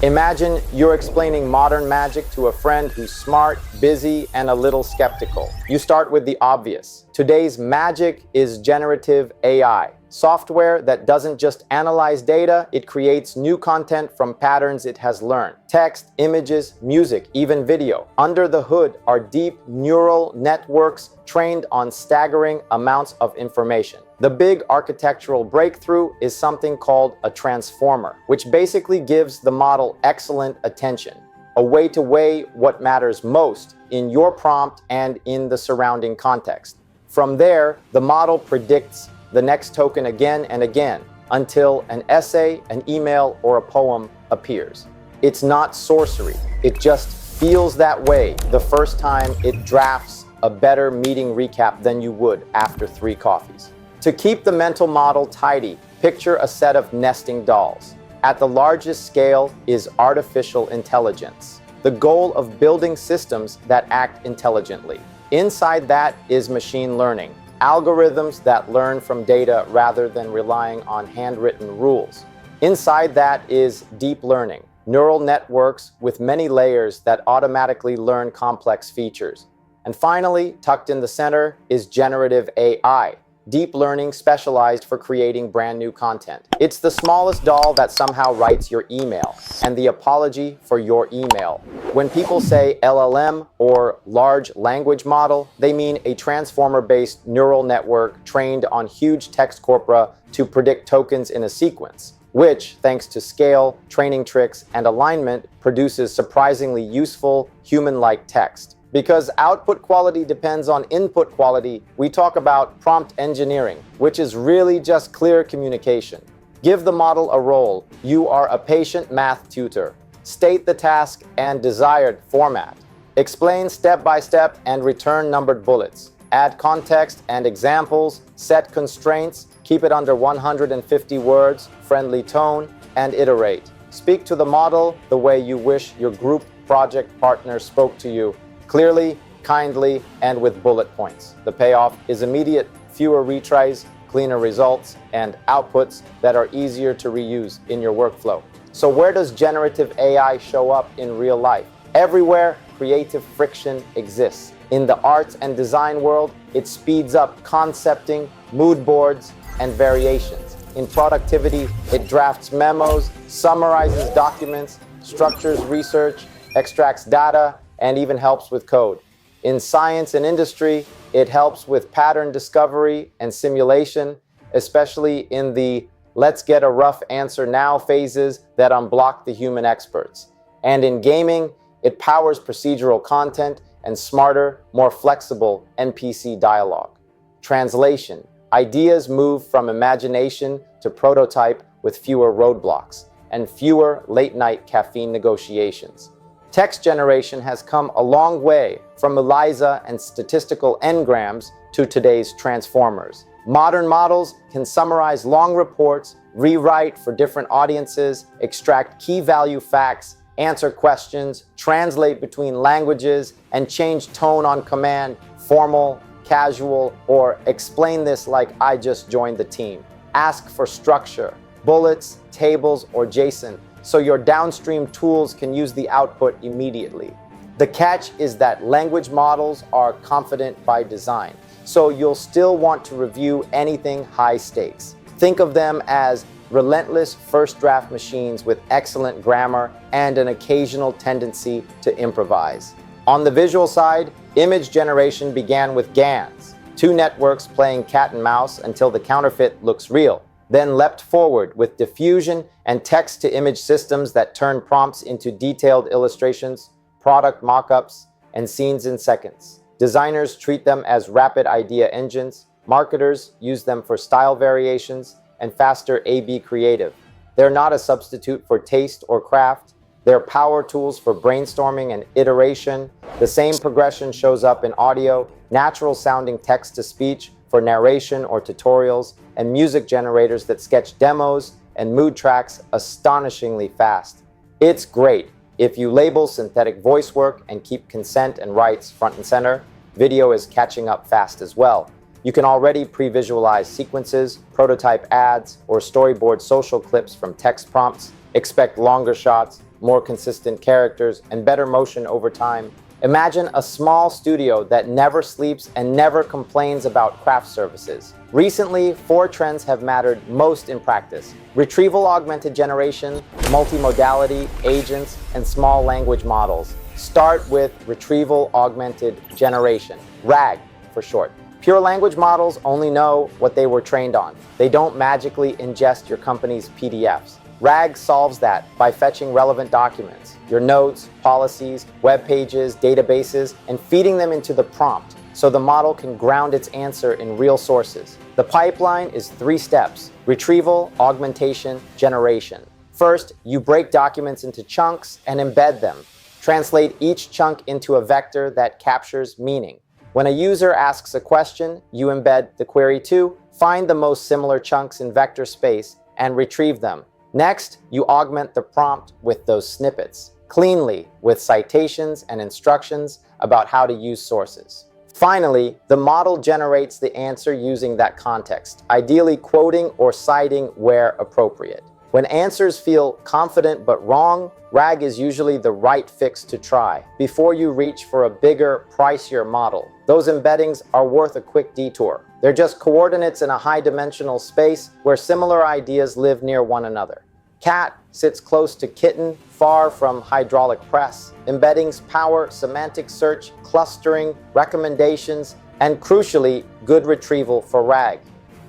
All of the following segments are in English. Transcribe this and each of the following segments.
Imagine you're explaining modern magic to a friend who's smart, busy, and a little skeptical. You start with the obvious. Today's magic is generative AI. Software that doesn't just analyze data, it creates new content from patterns it has learned. Text, images, music, even video. Under the hood are deep neural networks trained on staggering amounts of information. The big architectural breakthrough is something called a transformer, which basically gives the model excellent attention, a way to weigh what matters most in your prompt and in the surrounding context. From there, the model predicts the next token again and again until an essay, an email, or a poem appears. It's not sorcery. It just feels that way the first time it drafts a better meeting recap than you would after 3 coffees. To keep the mental model tidy, picture a set of nesting dolls. At the largest scale is artificial intelligence, the goal of building systems that act intelligently. Inside that is machine learning, algorithms that learn from data rather than relying on handwritten rules. Inside that is deep learning, neural networks with many layers that automatically learn complex features. And finally, tucked in the center is generative AI, deep learning specialized for creating brand new content. It's the smallest doll that somehow writes your email, and the apology for your email. When people say LLM or large language model, they mean a transformer-based neural network trained on huge text corpora to predict tokens in a sequence, which, thanks to scale, training tricks, and alignment, produces surprisingly useful, human-like text. Because output quality depends on input quality, we talk about prompt engineering, which is really just clear communication. Give the model a role. You are a patient math tutor. State the task and desired format. Explain step by step and return numbered bullets. Add context and examples, set constraints, keep it under 150 words, friendly tone, and iterate. Speak to the model the way you wish your group project partner spoke to you. Clearly, kindly, and with bullet points. The payoff is immediate, fewer retries, cleaner results, and outputs that are easier to reuse in your workflow. So where does generative AI show up in real life? Everywhere creative friction exists. In the arts and design world, it speeds up concepting, mood boards, and variations. In productivity, it drafts memos, summarizes documents, structures research, extracts data, and even helps with code. In science and industry, it helps with pattern discovery and simulation, especially in the let's get a rough answer now phases that unblock the human experts. And in gaming, it powers procedural content and smarter, more flexible NPC dialogue. Translation. Ideas move from imagination to prototype with fewer roadblocks and fewer late-night caffeine negotiations. Text generation has come a long way from ELIZA and statistical n-grams to today's transformers. Modern models can summarize long reports, rewrite for different audiences, extract key value facts, answer questions, translate between languages, and change tone on command, formal, casual, or explain this like I just joined the team. Ask for structure, bullets, tables, or JSON, so your downstream tools can use the output immediately. The catch is that language models are confident by design, so you'll still want to review anything high stakes. Think of them as relentless first draft machines with excellent grammar and an occasional tendency to improvise. On the visual side, image generation began with GANs, 2 networks playing cat and mouse until the counterfeit looks real, then leapt forward with diffusion and text-to-image systems that turn prompts into detailed illustrations, product mock-ups, and scenes in seconds. Designers treat them as rapid idea engines, marketers use them for style variations, and faster A/B creative. They're not a substitute for taste or craft. They're power tools for brainstorming and iteration. The same progression shows up in audio, natural-sounding text-to-speech for narration or tutorials, and music generators that sketch demos and mood tracks astonishingly fast. It's great if you label synthetic voice work and keep consent and rights front and center. Video is catching up fast as well. You can already pre-visualize sequences, prototype ads, or storyboard social clips from text prompts. Expect longer shots, more consistent characters, and better motion over time. Imagine a small studio that never sleeps and never complains about craft services. Recently, 4 trends have mattered most in practice: retrieval-augmented generation, multimodality, agents, and small language models. Start with retrieval-augmented generation, RAG for short. Pure language models only know what they were trained on. They don't magically ingest your company's PDFs. RAG solves that by fetching relevant documents, your notes, policies, web pages, databases, and feeding them into the prompt so the model can ground its answer in real sources. The pipeline is 3 steps: retrieval, augmentation, generation. First, you break documents into chunks and embed them. Translate each chunk into a vector that captures meaning. When a user asks a question, you embed the query to find the most similar chunks in vector space and retrieve them. Next, you augment the prompt with those snippets, cleanly, with citations and instructions about how to use sources. Finally, the model generates the answer using that context, ideally quoting or citing where appropriate. When answers feel confident but wrong, RAG is usually the right fix to try before you reach for a bigger, pricier model. Those embeddings are worth a quick detour. They're just coordinates in a high-dimensional space where similar ideas live near one another. Cat sits close to kitten, far from hydraulic press. Embeddings power semantic search, clustering, recommendations, and crucially, good retrieval for RAG.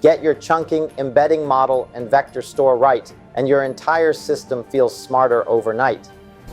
Get your chunking, embedding model, and vector store right, and your entire system feels smarter overnight.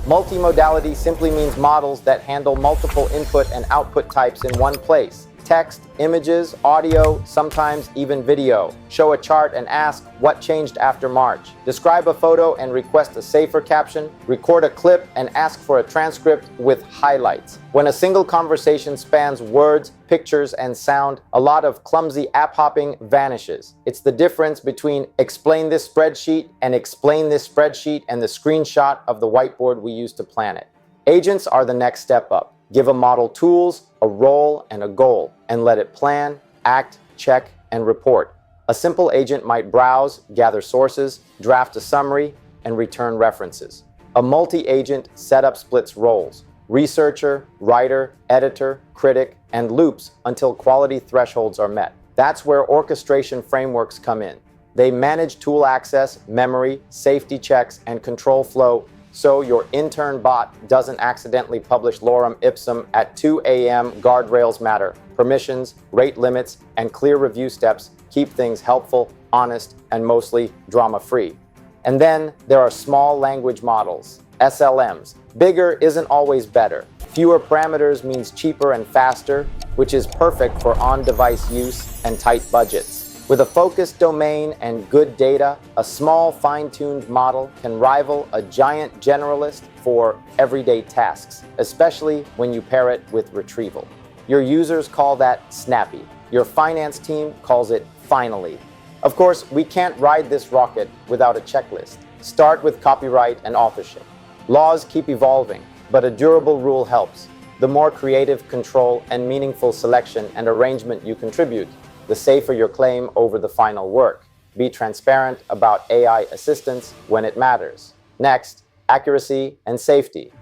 Multimodality simply means models that handle multiple input and output types in one place. Text, images, audio, sometimes even video. Show a chart and ask what changed after March. Describe a photo and request a safer caption. Record a clip and ask for a transcript with highlights. When a single conversation spans words, pictures, and sound, a lot of clumsy app hopping vanishes. It's the difference between explain this spreadsheet and explain this spreadsheet and the screenshot of the whiteboard we use to plan it. Agents are the next step up. Give a model tools, a role, and a goal, and let it plan, act, check, and report. A simple agent might browse, gather sources, draft a summary, and return references. A multi-agent setup splits roles: researcher, writer, editor, critic, and loops until quality thresholds are met. That's where orchestration frameworks come in. They manage tool access, memory, safety checks, and control flow so your intern bot doesn't accidentally publish lorem ipsum at 2 a.m. Guardrails matter. Permissions, rate limits, and clear review steps keep things helpful, honest, and mostly drama-free. And then there are small language models, SLMs. Bigger isn't always better. Fewer parameters means cheaper and faster, which is perfect for on-device use and tight budgets. With a focused domain and good data, a small fine-tuned model can rival a giant generalist for everyday tasks, especially when you pair it with retrieval. Your users call that snappy. Your finance team calls it finally. Of course, we can't ride this rocket without a checklist. Start with copyright and authorship. Laws keep evolving, but a durable rule helps. The more creative control and meaningful selection and arrangement you contribute, the safer your claim over the final work. Be transparent about AI assistance when it matters. Next, accuracy and safety.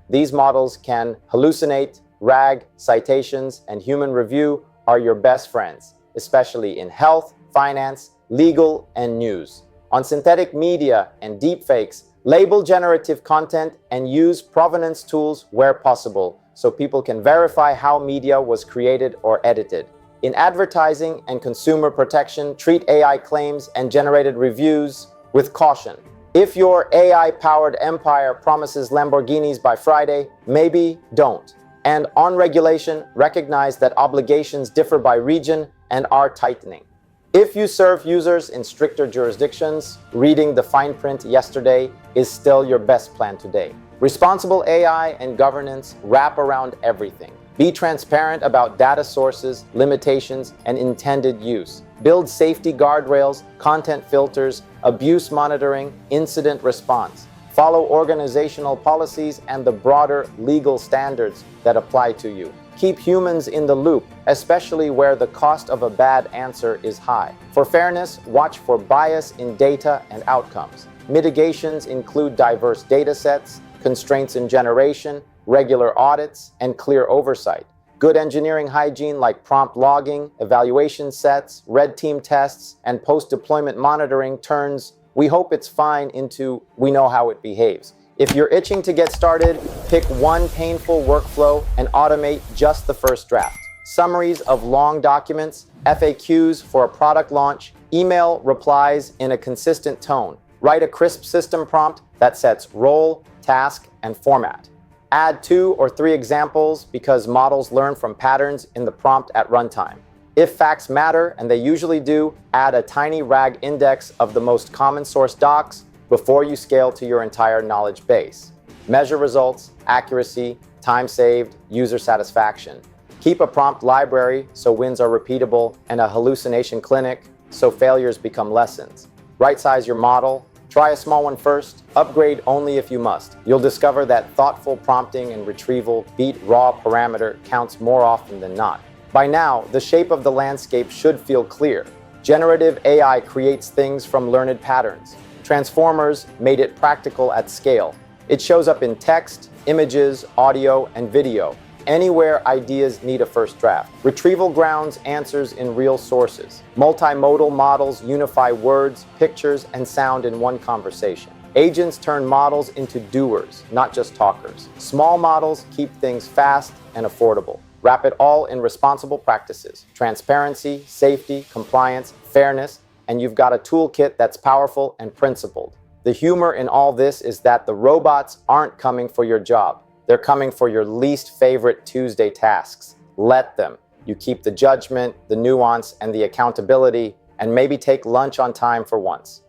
These models can hallucinate. RAG, citations, and human review are your best friends, especially in health, finance, legal, and news. On synthetic media and deepfakes, label generative content and use provenance tools where possible so people can verify how media was created or edited. In advertising and consumer protection, treat AI claims and generated reviews with caution. If your AI-powered empire promises Lamborghinis by Friday, maybe don't. And on regulation, recognize that obligations differ by region and are tightening. If you serve users in stricter jurisdictions, reading the fine print yesterday is still your best plan today. Responsible AI and governance wrap around everything. Be transparent about data sources, limitations, and intended use. Build safety guardrails, content filters, abuse monitoring, incident response. Follow organizational policies and the broader legal standards that apply to you. Keep humans in the loop, especially where the cost of a bad answer is high. For fairness, watch for bias in data and outcomes. Mitigations include diverse data sets, constraints in generation, regular audits, and clear oversight. Good engineering hygiene like prompt logging, evaluation sets, red team tests, and post-deployment monitoring turns "we hope it's fine" into "we know how it behaves." If you're itching to get started, pick one painful workflow and automate just the first draft. Summaries of long documents, FAQs for a product launch, email replies in a consistent tone. Write a crisp system prompt that sets role, task, and format. Add 2 or 3 examples because models learn from patterns in the prompt at runtime. If facts matter, and they usually do, add a tiny RAG index of the most common source docs before you scale to your entire knowledge base. Measure results, accuracy, time saved, user satisfaction. Keep a prompt library so wins are repeatable, and a hallucination clinic so failures become lessons. Right-size your model. Try a small one first. Upgrade only if you must. You'll discover that thoughtful prompting and retrieval beat raw parameter counts more often than not. By now, the shape of the landscape should feel clear. Generative AI creates things from learned patterns. Transformers made it practical at scale. It shows up in text, images, audio, and video, anywhere ideas need a first draft. Retrieval grounds answers in real sources. Multimodal models unify words, pictures, and sound in one conversation. Agents turn models into doers, not just talkers. Small models keep things fast and affordable. Wrap it all in responsible practices: transparency, safety, compliance, fairness, and you've got a toolkit that's powerful and principled. The humor in all this is that the robots aren't coming for your job. They're coming for your least favorite Tuesday tasks. Let them. You keep the judgment, the nuance, and the accountability, and maybe take lunch on time for once.